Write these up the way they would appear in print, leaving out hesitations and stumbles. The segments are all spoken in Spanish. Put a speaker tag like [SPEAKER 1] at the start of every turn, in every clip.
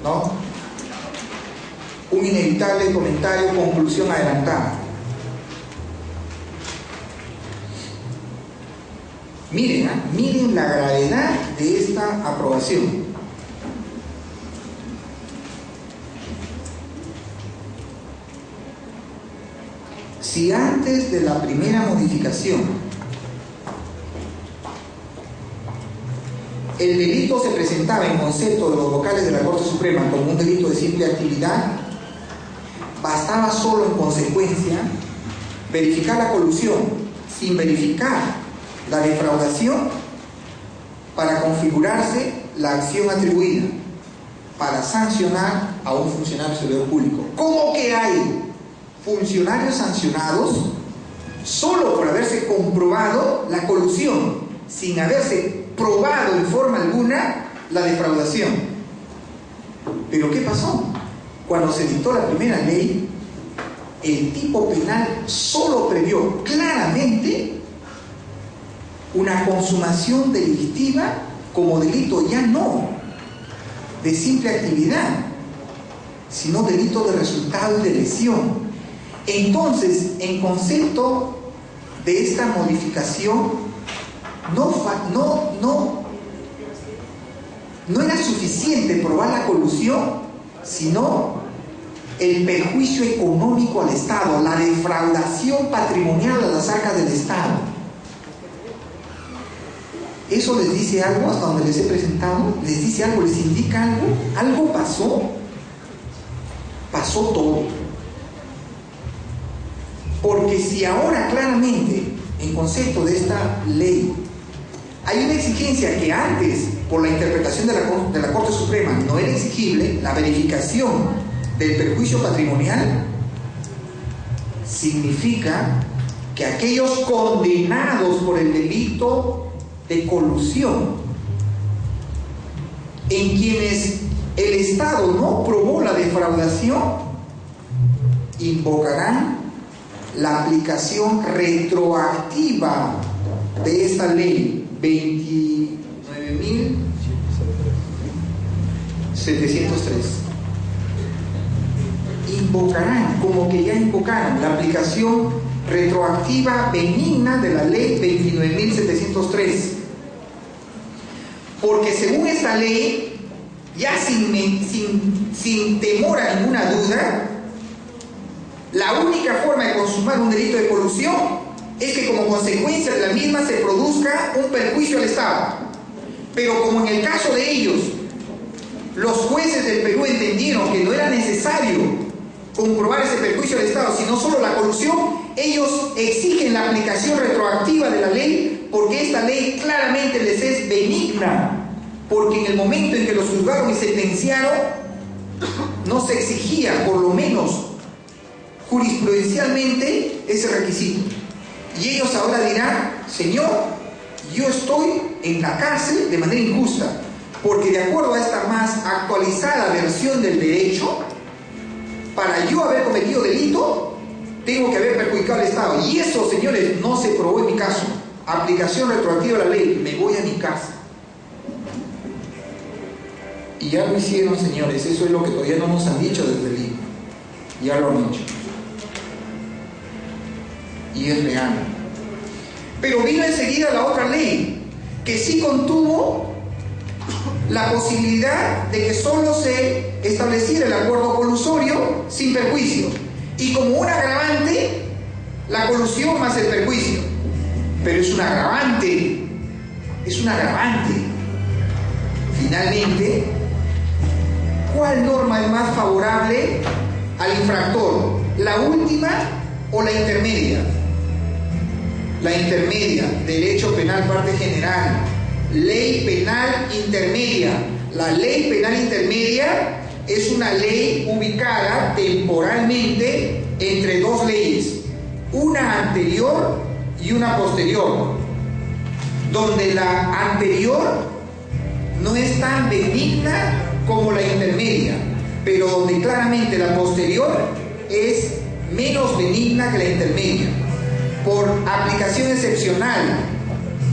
[SPEAKER 1] ¿no? Un inevitable comentario, conclusión adelantada. Miren, miren la gravedad de esta aprobación. Si antes de la primera modificación el delito se presentaba en concepto de los vocales de la Corte Suprema como un delito de simple actividad, bastaba solo en consecuencia verificar la colusión sin verificar la defraudación para configurarse la acción atribuida para sancionar a un funcionario servidor público. ¿Cómo que hay funcionarios sancionados solo por haberse comprobado la colusión sin haberse probado en forma alguna la defraudación? Pero ¿qué pasó? Cuando se dictó la primera ley, el tipo penal solo previó claramente una consumación delictiva como delito ya no de simple actividad, sino delito de resultado y de lesión. Entonces, en concepto de esta modificación, no era suficiente probar la colusión, sino el perjuicio económico al Estado, la defraudación patrimonial a las arcas del Estado. ¿Eso les dice algo hasta donde les he presentado? ¿Les dice algo? ¿Les indica algo? ¿Algo pasó? Pasó todo. Porque si ahora claramente, en concepto de esta ley, hay una exigencia que antes, por la interpretación de la Corte Suprema, no era exigible, la verificación del perjuicio patrimonial, significa que aquellos condenados por el delito de colusión, en quienes el Estado no probó la defraudación, invocarán la aplicación retroactiva de esta ley 29.703. Invocarán, como que ya invocaron la aplicación retroactiva benigna de la ley 29.703, porque según esta ley, ya sin temor a ninguna duda, la única forma de consumar un delito de colusión es que como consecuencia de la misma se produzca un perjuicio al Estado. Pero como en el caso de ellos, los jueces del Perú entendieron que no era necesario comprobar ese perjuicio al Estado, sino solo la colusión, ellos exigen la aplicación retroactiva de la ley, porque esta ley claramente les es benigna, porque en el momento en que los juzgaron y sentenciaron, no se exigía, por lo menos jurisprudencialmente, ese requisito. Y ellos ahora dirán: señor, yo estoy en la cárcel de manera injusta, porque de acuerdo a esta más actualizada versión del derecho, para yo haber cometido delito, tengo que haber perjudicado al Estado. Y eso, señores, no se probó en mi caso. Aplicación retroactiva de la ley, me voy a mi casa. Y ya lo hicieron, señores. Eso es lo que todavía no nos han dicho desde el libro. Ya lo han hecho. Y es real. Pero vino enseguida la otra ley, que sí contuvo la posibilidad de que solo se estableciera el acuerdo colusorio sin perjuicio, y como un agravante la colusión más el perjuicio. Pero es un agravante, Finalmente, ¿cuál norma es más favorable al infractor? ¿La última o la intermedia? La intermedia, derecho penal parte general, ley penal intermedia. La ley penal intermedia es una ley ubicada temporalmente entre dos leyes, una anterior y una posterior, donde la anterior no es tan benigna como la intermedia, pero donde claramente la posterior es menos benigna que la intermedia. Por aplicación excepcional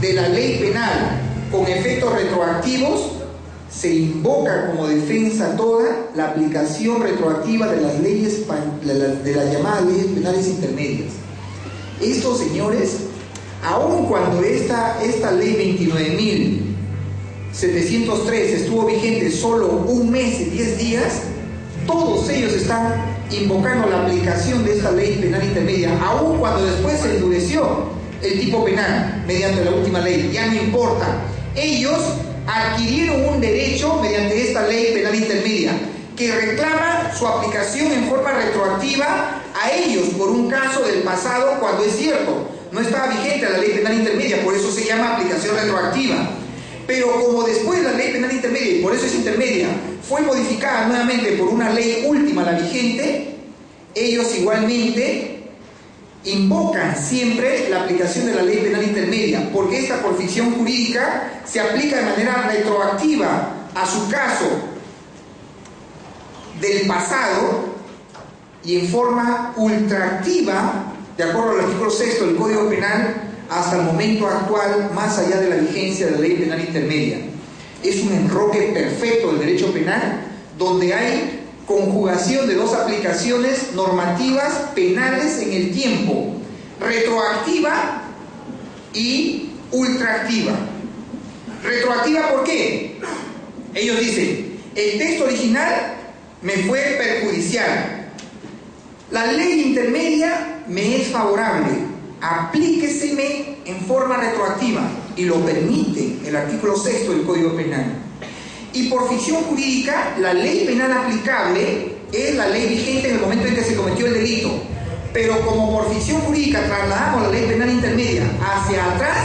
[SPEAKER 1] de la ley penal con efectos retroactivos, se invoca como defensa toda la aplicación retroactiva de las leyes, de las llamadas leyes penales intermedias. Estos señores, aun cuando esta ley 29.703 estuvo vigente solo un mes y 10 días, todos ellos están invocando la aplicación de esta ley penal intermedia, aun cuando después se endureció el tipo penal mediante la última ley. Ya no importa, ellos adquirieron un derecho mediante esta ley penal intermedia que reclama su aplicación en forma retroactiva a ellos por un caso del pasado, cuando es cierto, no estaba vigente la ley penal intermedia, por eso se llama aplicación retroactiva. Pero como después la ley penal intermedia, y por eso es intermedia, fue modificada nuevamente por una ley última, la vigente, ellos igualmente invocan siempre la aplicación de la ley penal intermedia, porque esta por ficción jurídica se aplica de manera retroactiva a su caso del pasado y en forma ultraactiva, de acuerdo al artículo 6 del Código Penal, hasta el momento actual, más allá de la vigencia de la ley penal intermedia. Es un enroque perfecto del derecho penal, donde hay conjugación de dos aplicaciones normativas penales en el tiempo: retroactiva y ultraactiva. Retroactiva, ¿por qué? Ellos dicen, el texto original me fue perjudicial, la ley intermedia me es favorable, aplíqueseme en forma retroactiva, y lo permite el artículo 6 del Código Penal. Y por ficción jurídica, la ley penal aplicable es la ley vigente en el momento en que se cometió el delito. Pero como por ficción jurídica trasladamos la ley penal intermedia hacia atrás,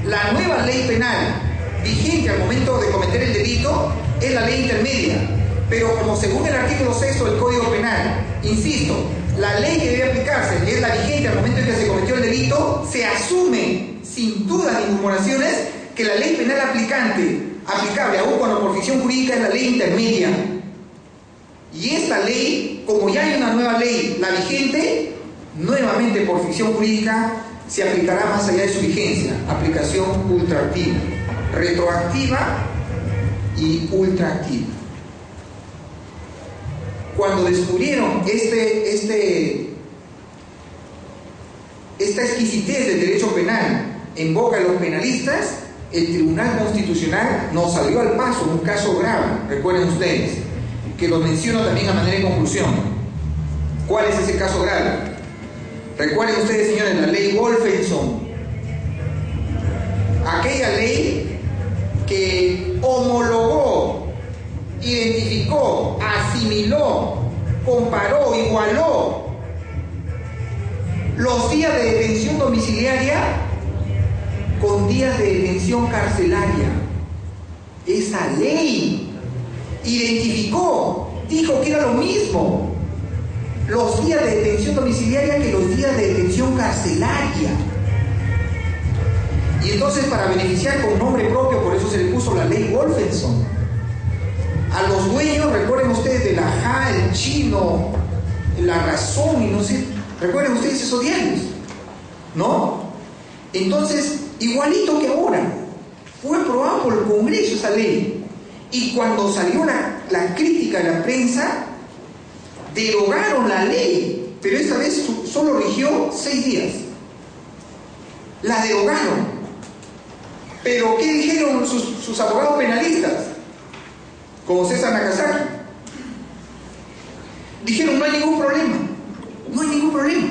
[SPEAKER 1] la nueva ley penal vigente al momento de cometer el delito es la ley intermedia. Pero como según el artículo 6 del Código Penal, insisto, la ley que debe aplicarse es la vigente al momento en que se cometió el delito, se asume sin dudas ni murmuraciones que la ley penal aplicable, aún cuando por ficción jurídica, es la ley intermedia. Y esta ley, como ya hay una nueva ley, la vigente, nuevamente por ficción jurídica se aplicará más allá de su vigencia. Aplicación ultraactiva, retroactiva y ultraactiva. Cuando descubrieron esta exquisitez del derecho penal en boca de los penalistas, el Tribunal Constitucional nos salió al paso en un caso grave, recuerden ustedes, que lo menciono también a manera de conclusión. ¿Cuál es ese caso grave? Recuerden ustedes, señores, la ley Wolfenson, aquella ley que homologó, identificó, asimiló, comparó, igualó los días de detención domiciliaria con días de detención carcelaria. Esa ley identificó, dijo que era lo mismo los días de detención domiciliaria que los días de detención carcelaria. Y entonces, para beneficiar con nombre propio, por eso se le puso la ley Wolfenson, a los dueños, recuerden ustedes, de la JA, el Chino, la Razón, y no sé, recuerden ustedes esos diarios, ¿no? Entonces, igualito que ahora, fue aprobado por el Congreso esa ley, y cuando salió la crítica de la prensa, derogaron la ley, pero esta vez solo rigió 6 días. La derogaron. Pero ¿qué dijeron sus abogados penalistas? Como César Nakazaki. Dijeron, no hay ningún problema. No hay ningún problema.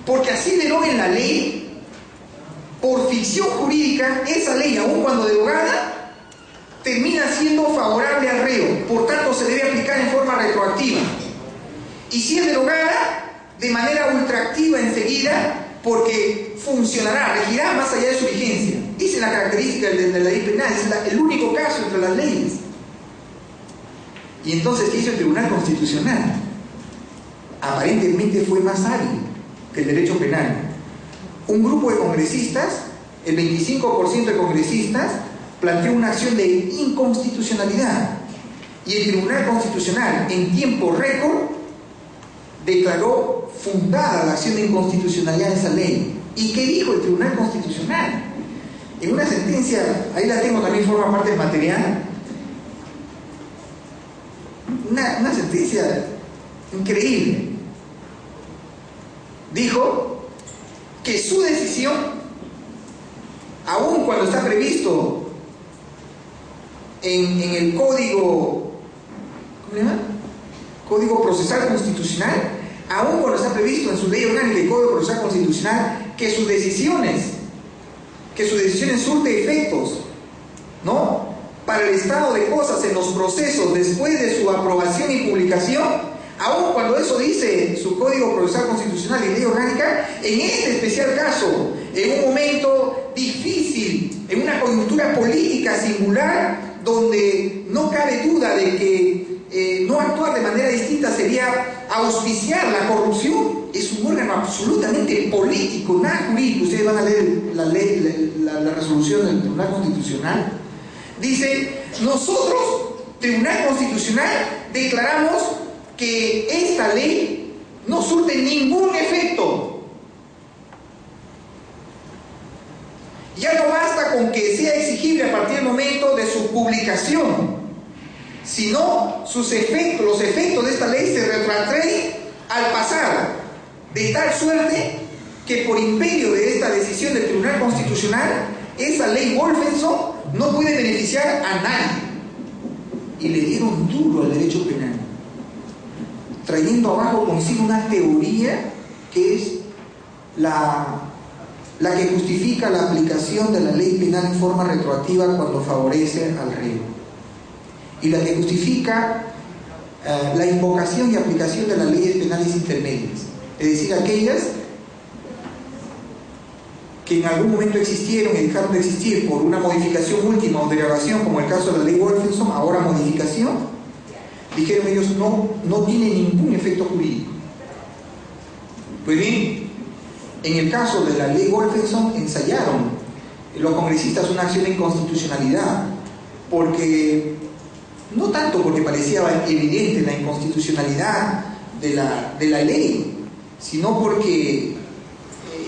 [SPEAKER 1] Porque así deroguen la ley, por ficción jurídica, esa ley, aun cuando derogada, termina siendo favorable al reo. Por tanto, se debe aplicar en forma retroactiva. Y si es derogada, de manera ultraactiva enseguida, porque funcionará, regirá más allá de su vigencia. Esa es la característica de la ley penal, es el único caso entre las leyes. Y entonces, ¿qué hizo el Tribunal Constitucional? Aparentemente fue más hábil que el derecho penal. Un grupo de congresistas, el 25% de congresistas, planteó una acción de inconstitucionalidad. Y el Tribunal Constitucional, en tiempo récord, declaró fundada la acción de inconstitucionalidad de esa ley. ¿Y qué dijo el Tribunal Constitucional? En una sentencia, ahí la tengo, también forma parte del material, una sentencia increíble. Dijo que su decisión, aun cuando está previsto en el Código, ¿cómo se llama? Código Procesal Constitucional, aun cuando está previsto en su ley orgánica y Código Procesal Constitucional, que sus decisiones surten efectos, ¿no?, para el estado de cosas en los procesos después de su aprobación y publicación, aun cuando eso dice su Código Procesal Constitucional y ley orgánica, en este especial caso, en un momento difícil, en una coyuntura política singular, donde no cabe duda de que no actuar de manera distinta sería auspiciar la corrupción, es un órgano absolutamente político, nada jurídico. Ustedes van a leer la resolución del Tribunal Constitucional. Dice: nosotros, Tribunal Constitucional, declaramos que esta ley no surte ningún efecto. Ya no basta con que sea exigible a partir del momento de su publicación, sino los efectos de esta ley se retrotraen al pasado, de tal suerte que por imperio de esta decisión del Tribunal Constitucional, esa ley Wolfenson no puede beneficiar a nadie. Y le dieron duro al derecho penal, trayendo abajo consigo una teoría que es la que justifica la aplicación de la ley penal en forma retroactiva cuando favorece al reo, y la que justifica la invocación y aplicación de las leyes penales intermedias, es decir, aquellas que en algún momento existieron y dejaron de existir por una modificación última o derogación, como el caso de la ley Wolfenson, ahora modificación, dijeron ellos no tiene ningún efecto jurídico. Pues bien, en el caso de la ley Wolfenson ensayaron los congresistas una acción de inconstitucionalidad, porque no tanto porque parecía evidente la inconstitucionalidad de la ley, sino porque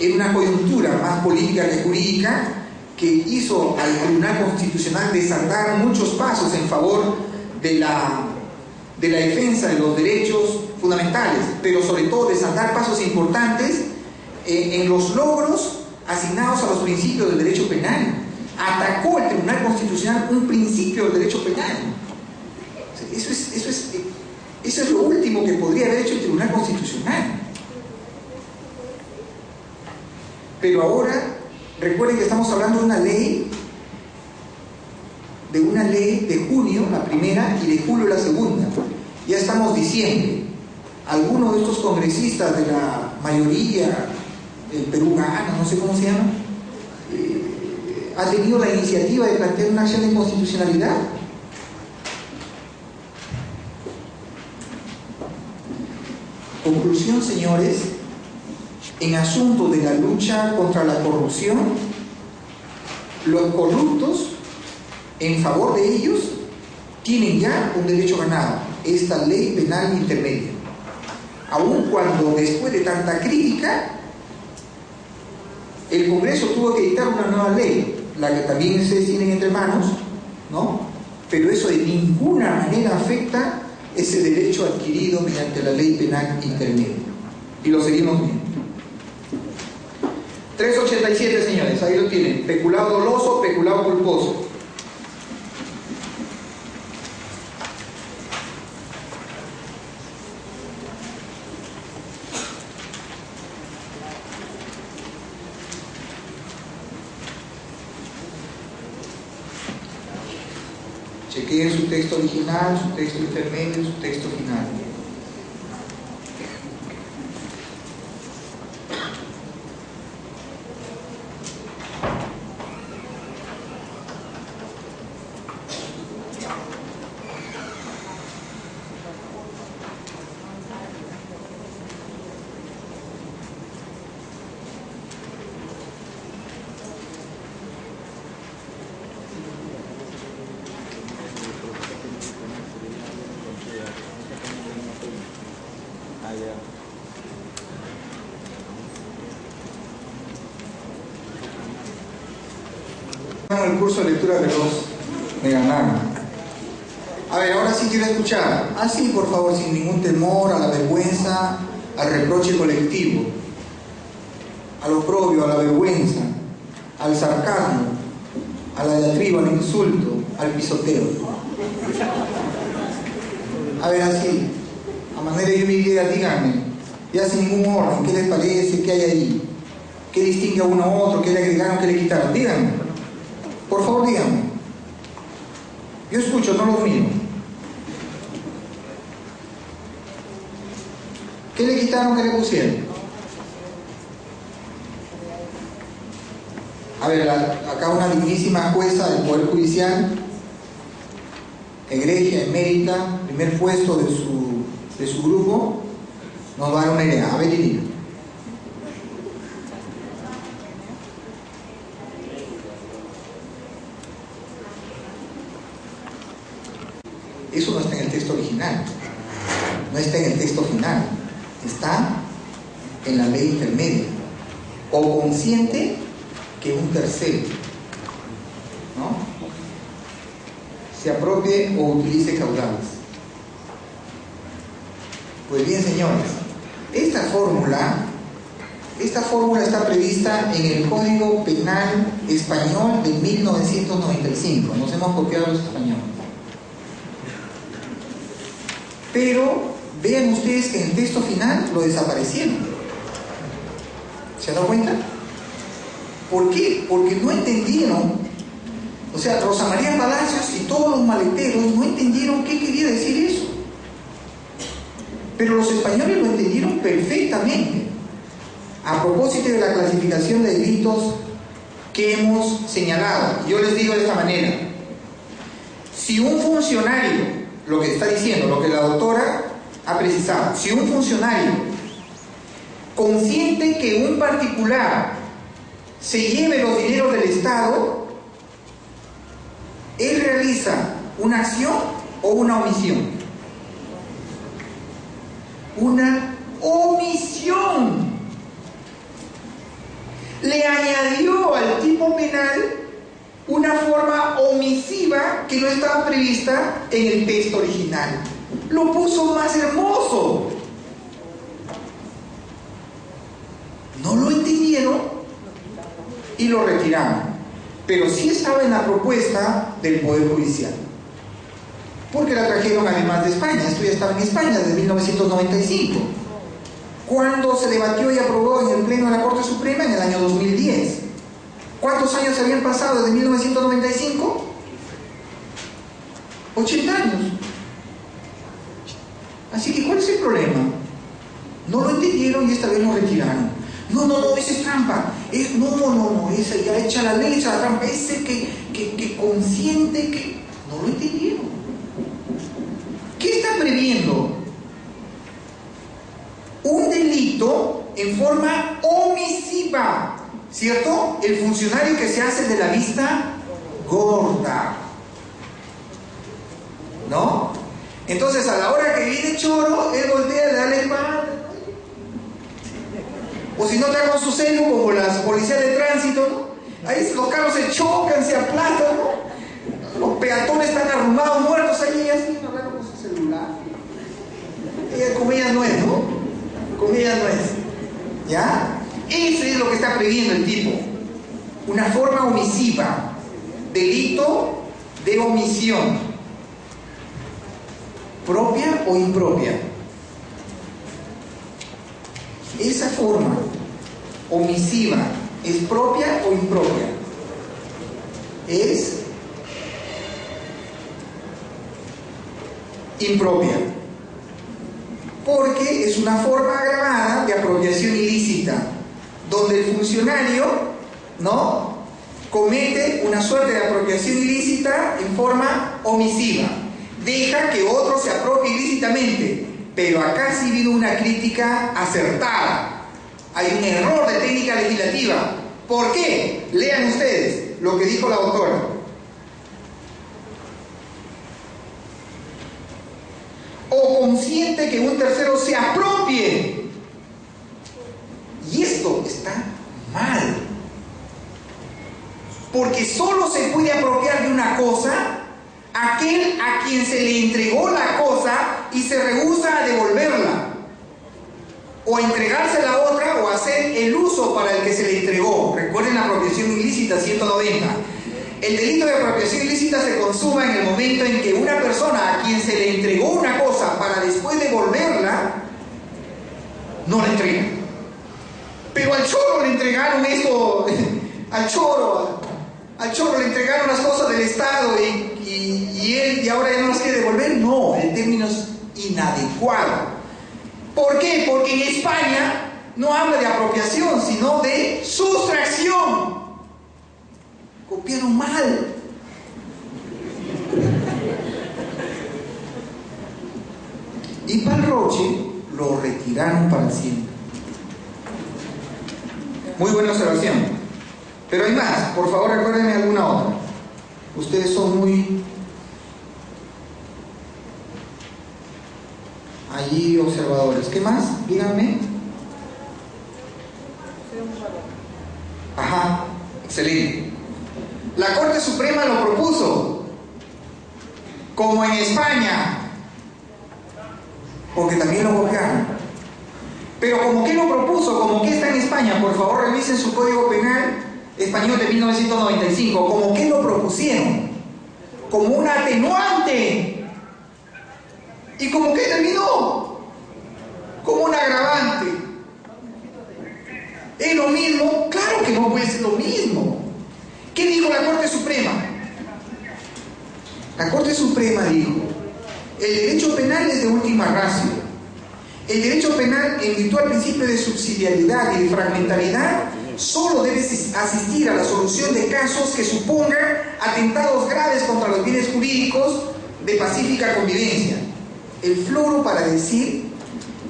[SPEAKER 1] en una coyuntura más política que jurídica que hizo al Tribunal Constitucional desandar muchos pasos en favor de la defensa de los derechos fundamentales, pero sobre todo desandar pasos importantes en los logros asignados a los principios del derecho penal. Atacó el Tribunal Constitucional un principio del derecho penal. Eso es lo último que podría haber hecho el Tribunal Constitucional. Pero ahora, recuerden que estamos hablando de una ley de junio, la primera, y de julio, la segunda. Ya estamos diciembre. Alguno de estos congresistas de la mayoría, el Perú Gana, no sé cómo se llama, ha tenido la iniciativa de plantear una acción de inconstitucionalidad. Conclusión, señores, en asuntos de la lucha contra la corrupción, los corruptos, en favor de ellos, tienen ya un derecho ganado, esta ley penal intermedia. Aun cuando después de tanta crítica, el Congreso tuvo que dictar una nueva ley, la que también ustedes tienen entre manos, ¿no? Pero eso de ninguna manera afecta ese derecho adquirido mediante la ley penal intermedia. Y lo seguimos viendo. 387, señores, ahí lo tienen. Peculado doloso, peculado culposo. Chequeen su texto original, su texto intermedio, su texto final. El curso de lectura veloz me ganaron. A ver, ahora sí quiero escuchar. Así, por favor, sin ningún temor a la vergüenza, al reproche colectivo, al oprobio, a la vergüenza, al sarcasmo, a la diatriba, al insulto, al pisoteo. A ver, así, a manera de lluvia y idea, díganme, ya sin ningún orden, ¿qué les parece? ¿Qué hay ahí? ¿Qué distingue a uno a otro? ¿Qué le agregaron? ¿Qué le quitaron? Díganme. Por favor, díganme. Yo escucho, no los miro. ¿Qué le quitaron? ¿Qué le pusieron? A ver, acá una dignísima jueza del Poder Judicial, egregia, emérita, primer puesto de su grupo, nos va a dar una idea. A ver, Irina. Eso no está en el texto original, no está en el texto final, está en la ley intermedia. O consciente que un tercero, ¿no?, se apropie o utilice caudales. Pues bien, señores, esta fórmula está prevista en el Código Penal Español de 1995. Nos hemos copiado los españoles. Pero vean ustedes que en el texto final lo desaparecieron. ¿Se han dado cuenta? ¿Por qué? Porque no entendieron. O sea, Rosa María Palacios y todos los maleteros no entendieron qué quería decir eso. Pero los españoles lo entendieron perfectamente. A propósito de la clasificación de delitos que hemos señalado, yo les digo de esta manera: si un funcionario, lo que está diciendo, lo que la doctora ha precisado, si un funcionario consciente que un particular se lleve los dineros del Estado, él realiza una acción o una omisión. Una omisión. Le añadió al tipo penal una forma omisiva que no estaba prevista en el texto original. Lo puso más hermoso. No lo entendieron y lo retiraron. Pero sí estaba en la propuesta del Poder Judicial. Porque la trajeron además de España. Esto ya estaba en España desde 1995. Cuando se debatió y aprobó en el Pleno de la Corte Suprema en el año 2010. ¿Cuántos años habían pasado desde 1995? 80 años. Así que, ¿cuál es el problema? No lo entendieron y esta vez lo retiraron. No, esa es trampa. No, esa ya echa la ley, echa la trampa. Ese que consciente que... No lo entendieron. ¿Qué está previendo? Un delito en forma omisiva, ¿cierto? El funcionario que se hace de la vista gorda, ¿no? Entonces, a la hora que viene choro, él voltea, le da la espalda. O si no, está con su celu, como las policías de tránsito, ¿no? Ahí los carros se chocan, se aplastan, ¿no? Los peatones están arrumados, muertos ahí, así, hablando con su celular. Con ella no es, ¿no? Con ella no es. ¿Ya? Eso es lo que está previendo el tipo. Una forma omisiva. Delito de omisión. ¿Propia o impropia? Esa forma omisiva, ¿es propia o impropia? Es impropia. Porque es una forma agravada de apropiación ilícita, donde el funcionario, ¿no?, comete una suerte de apropiación ilícita en forma omisiva. Deja que otro se apropie ilícitamente. Pero acá sí vino una crítica acertada. Hay un error de técnica legislativa. ¿Por qué? Lean ustedes lo que dijo la autora. O consciente que un tercero se apropie. Y esto está mal. Porque solo se puede apropiar de una cosa aquel a quien se le entregó la cosa y se rehúsa a devolverla, o a entregársela a otra, o a hacer el uso para el que se le entregó. Recuerden la apropiación ilícita 190. El delito de apropiación ilícita se consuma en el momento en que una persona a quien se le entregó una cosa para después devolverla, no la entrega. Pero al choro le entregaron esto, al choro le entregaron las cosas del Estado y ahora ya no las quiere devolver. No, el término es inadecuado. ¿Por qué? Porque en España no habla de apropiación, sino de sustracción. Copiaron mal. Y para el Roche lo retiraron para siempre. Muy buena observación. Pero hay más. Por favor, recuérdenme alguna otra. Ustedes son muy allí observadores. ¿Qué más? Díganme. Ajá, excelente. La Corte Suprema lo propuso, como en España, porque también lo copiaron. Pero como que lo propuso, como que está en España, por favor revisen su Código Penal español de 1995, como que lo propusieron, como un atenuante. ¿Y como que terminó? Como un agravante. ¿Es lo mismo? Claro que no puede ser lo mismo. ¿Qué dijo la Corte Suprema? La Corte Suprema dijo: el derecho penal es de última ratio. El derecho penal, en virtud al principio de subsidiariedad y de fragmentariedad, solo debe asistir a la solución de casos que supongan atentados graves contra los bienes jurídicos de pacífica convivencia. El floro para decir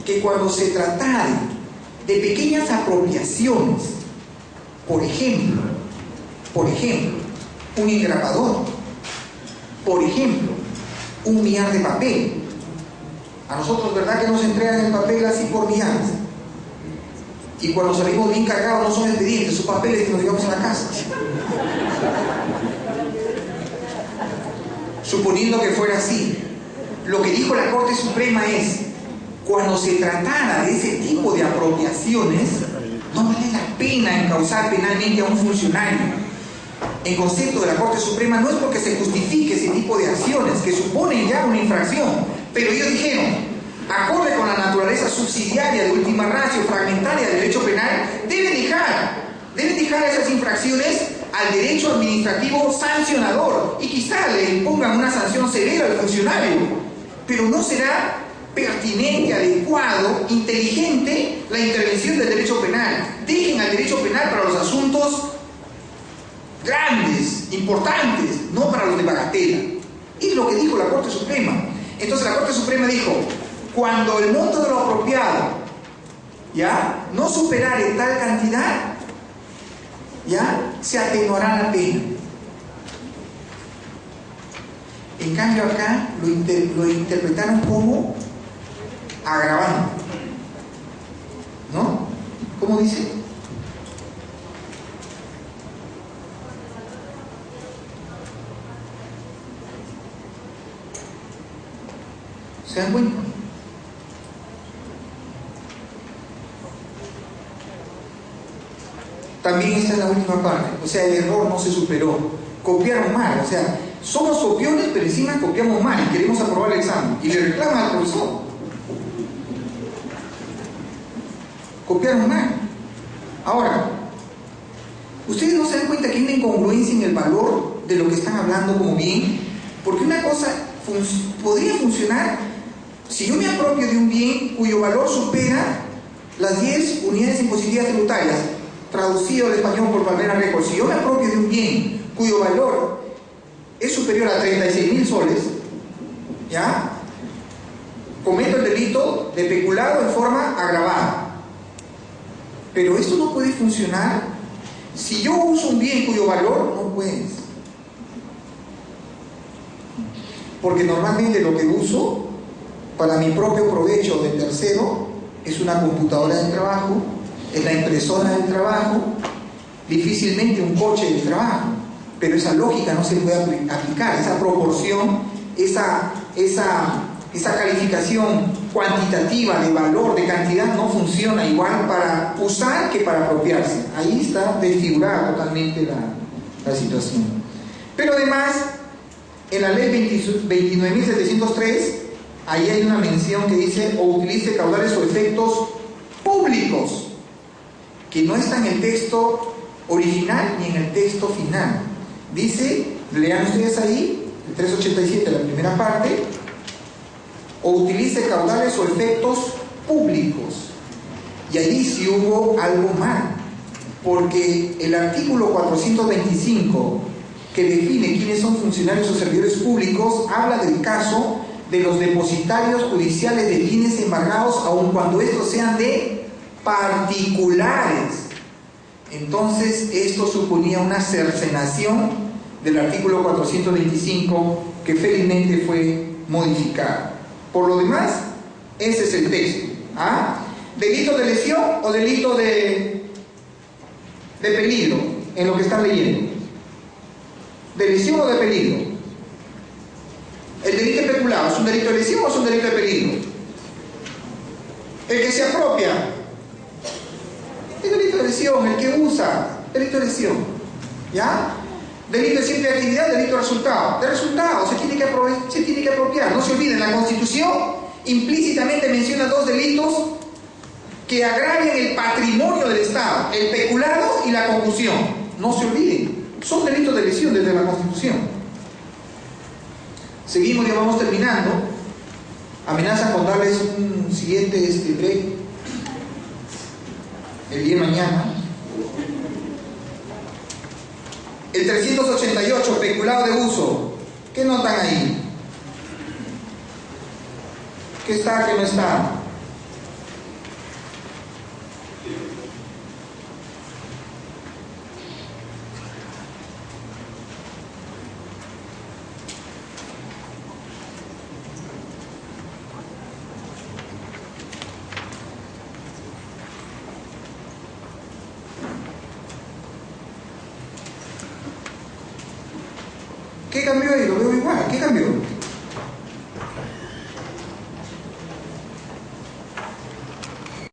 [SPEAKER 1] que cuando se tratare de pequeñas apropiaciones, por ejemplo, un engrapador, por ejemplo, un millar de papel. A nosotros, ¿verdad que nos entregan el papel así por millares? Y cuando salimos bien cargados no son expedientes, son papeles que nos llevamos a la casa. Suponiendo que fuera así, lo que dijo la Corte Suprema es: cuando se tratara de ese tipo de apropiaciones, no vale la pena encauzar penalmente a un funcionario. El concepto de la Corte Suprema no es porque se justifique ese tipo de acciones que suponen ya una infracción, pero ellos dijeron, acorde con la naturaleza subsidiaria de última ratio fragmentaria del derecho penal, deben dejar esas infracciones al derecho administrativo sancionador, y quizá le impongan una sanción severa al funcionario, pero no será pertinente, adecuado, inteligente la intervención del derecho penal. Dejen al derecho penal para los asuntos grandes, importantes, no para los de bagatela. Es lo que dijo la Corte Suprema. Entonces la Corte Suprema dijo: cuando el monto de lo apropiado ya no superare tal cantidad, ya se atenuará la pena. En cambio acá lo interpretaron como agravante, ¿no? ¿Cómo dice? ¿Se dan cuenta? También está en la última parte, o sea, el error no se superó, copiaron mal, o sea, somos copiones, pero encima copiamos mal y queremos aprobar el examen y le reclaman al profesor. Copiaron mal. Ahora, ustedes no se dan cuenta que hay una incongruencia en el valor de lo que están hablando como bien, porque una cosa podría funcionar si yo me apropio de un bien cuyo valor supera las 10 unidades impositivas tributarias, traducido al español por Valvena Records. Si yo me apropio de un bien cuyo valor es superior a 36.000 soles, ¿ya? Cometo el delito de peculado en forma agravada. Pero esto no puede funcionar si yo uso un bien cuyo valor no puedes. Porque normalmente lo que uso para mi propio provecho de tercero es una computadora de trabajo, es la impresora del trabajo, difícilmente un coche de trabajo. pero esa lógica no se puede aplicar, esa proporción, esa calificación cuantitativa de valor, de cantidad, no funciona igual para usar que para apropiarse. Ahí está desfigurada totalmente la situación. Pero además, en la ley 29.703, ahí hay una mención que dice: o utilice caudales o efectos públicos, que no está en el texto original ni en el texto final. Dice, lean ustedes ahí, el 387, la primera parte: o utilice caudales o efectos públicos. Y ahí sí hubo algo mal, porque el artículo 425, que define quiénes son funcionarios o servidores públicos, habla del caso de los depositarios judiciales de bienes embargados, aun cuando estos sean de particulares. Entonces esto suponía una cercenación del artículo 425, que felizmente fue modificado. Por lo demás, ese es el texto. ¿Delito de lesión o delito de peligro en lo que están leyendo? ¿De lesión o de peligro? ¿El delito especulado es un delito de lesión o es un delito de peligro? El que se apropia es delito de lesión, el que usa, delito de lesión. ¿Ya? Delito de simple actividad, delito de resultado. De resultado se tiene que apropiar. No se olviden, la Constitución implícitamente menciona dos delitos que agravian el patrimonio del Estado: el peculado y la concusión. No se olviden, son delitos de lesión desde la Constitución. Seguimos, ya vamos terminando. Amenaza con darles un siguiente break el día de mañana. El 388, peculado de uso. ¿Qué notan ahí? ¿Qué está, qué no está? ¿Qué cambió ahí? Lo veo igual. ¿Qué cambió?